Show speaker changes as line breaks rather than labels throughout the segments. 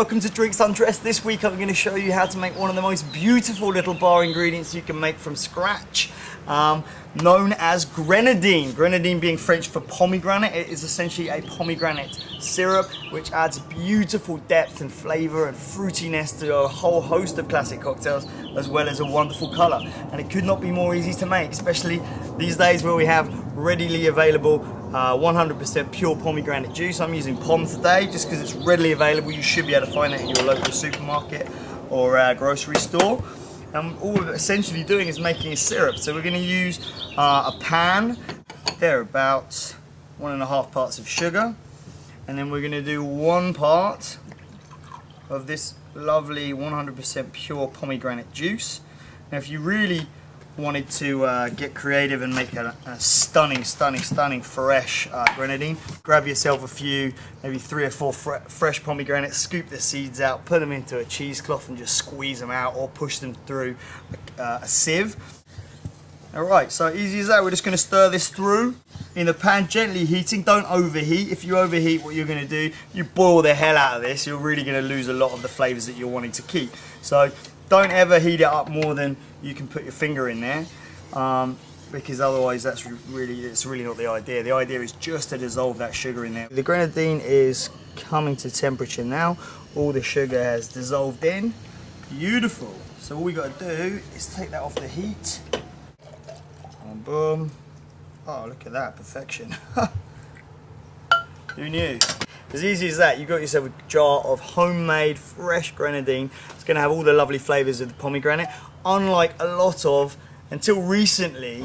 welcome to Drinks Undressed. This week I'm going to show you how to make one of the most beautiful little bar ingredients you can make from scratch, known as Grenadine. Grenadine being French for pomegranate. It is essentially a pomegranate syrup which adds beautiful depth and flavour and fruitiness to a whole host of classic cocktails, as well as a wonderful colour. And it could not be more easy to make, especially these days where we have readily available 100% pure pomegranate juice. I'm using POM today just because it's readily available. You should be able to find it in your local supermarket or grocery store. And all we're essentially doing is making a syrup. So we're going to use a pan. There, about 1.5 parts of sugar, and then we're going to do 1 part of this lovely 100% pure pomegranate juice. Now, if you really wanted to get creative and make a stunning fresh grenadine, grab yourself a few, maybe 3 or 4 fresh pomegranates, scoop the seeds out, put them into a cheesecloth and just squeeze them out, or push them through a sieve. Alright, so easy as that. We're just going to stir this through in the pan, gently heating. Don't overheat. If you overheat, what you're going to do, you boil the hell out of this, you're really going to lose a lot of the flavours that you're wanting to keep. So don't ever heat it up more than you can put your finger in there, because otherwise it's really not the idea. The idea is just to dissolve that sugar in there. The grenadine is coming to temperature now. All the sugar has dissolved in. Beautiful. So all we got to do is take that off the heat. And boom. Oh, look at that, perfection. Who knew? As easy as that. You've got yourself a jar of homemade fresh grenadine. It's going to have all the lovely flavours of the pomegranate. Unlike until recently,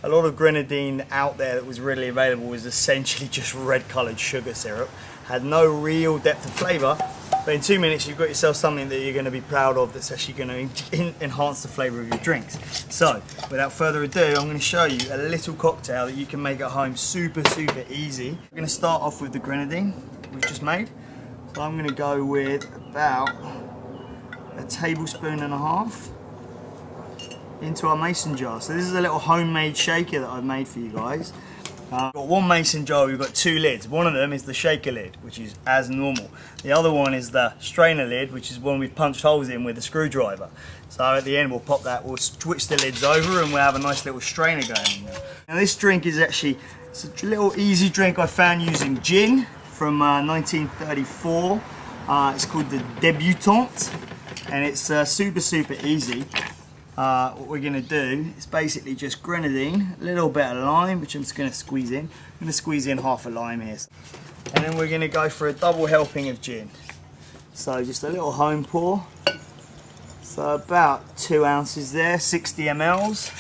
a lot of grenadine out there that was readily available was essentially just red coloured sugar syrup. Had no real depth of flavour, but in 2 minutes you've got yourself something that you're going to be proud of, that's actually going to enhance the flavour of your drinks. So, without further ado, I'm going to show you a little cocktail that you can make at home super easy. We're going to start off with the grenadine we've just made. So I'm going to go with about 1.5 tablespoons into our mason jar. So this is a little homemade shaker that I've made for you guys. We've got 1 mason jar, we've got 2 lids. One of them is the shaker lid, which is as normal. The other one is the strainer lid, which is one we've punched holes in with a screwdriver. So at the end we'll pop that, we'll switch the lids over, and we'll have a nice little strainer going in there. Now this drink is actually, it's a little easy drink I found using gin from 1934. It's called the DEBUTANTE, and it's super easy. What we're going to do is basically just grenadine, a little bit of lime, which I'm just going to squeeze in. I'm going to squeeze in half a lime here. And then we're going to go for a double helping of gin. So just a little home pour. So about 2 ounces there, 60 mLs.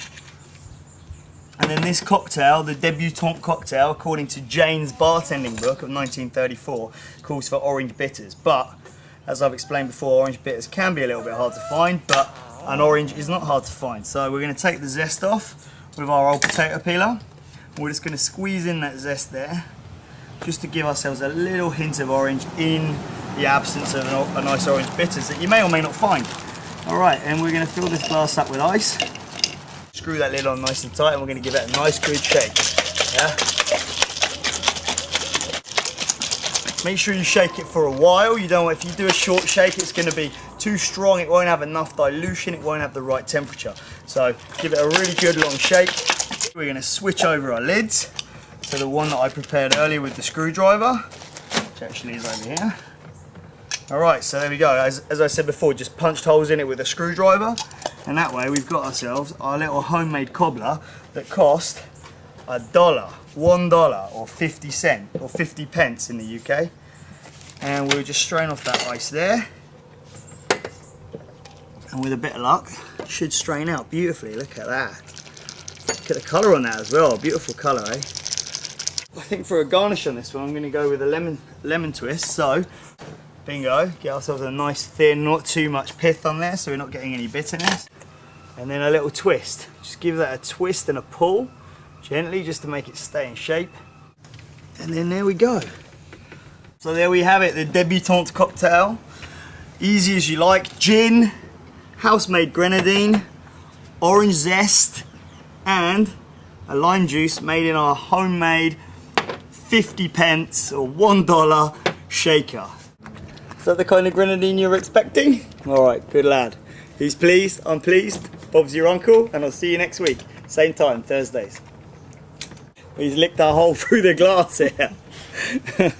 And then this cocktail, the Debutante cocktail, according to Jane's bartending book of 1934, calls for orange bitters. But, as I've explained before, orange bitters can be a little bit hard to find, but an orange is not hard to find. So we're going to take the zest off with our old potato peeler. We're just going to squeeze in that zest there, just to give ourselves a little hint of orange in the absence of a nice orange bitters that you may or may not find. Alright, and we're going to fill this glass up with ice. Screw that lid on nice and tight, and we're going to give it a nice good shake. Yeah? Make sure you shake it for a while. You don't. If you do a short shake, it's going to be too strong. It won't have enough dilution. It won't have the right temperature. So give it a really good long shake. We're going to switch over our lids to the one that I prepared earlier with the screwdriver, which actually is over here. Alright, so there we go. As I said before, just punched holes in it with a screwdriver, and that way we've got ourselves our little homemade cobbler that cost $1, or 50 cents, or 50 pence in the UK. And we'll just strain off that ice there, and with a bit of luck, it should strain out beautifully. Look at that. Look at the colour on that as well. Beautiful colour, eh? I think for a garnish on this one, I'm going to go with a lemon twist. So, bingo, get ourselves a nice thin, not too much pith on there, so we're not getting any bitterness. And then a little twist. Just give that a twist and a pull, gently, just to make it stay in shape. And then there we go. So there we have it, the Debutante cocktail. Easy as you like. Gin, house-made grenadine, orange zest, and a lime juice made in our homemade 50 pence or $1 shaker. Is that the kind of grenadine you were expecting? Alright, good lad. He's pleased, I'm pleased. Bob's your uncle, and I'll see you next week. Same time, Thursdays. He's licked our hole through the glass here.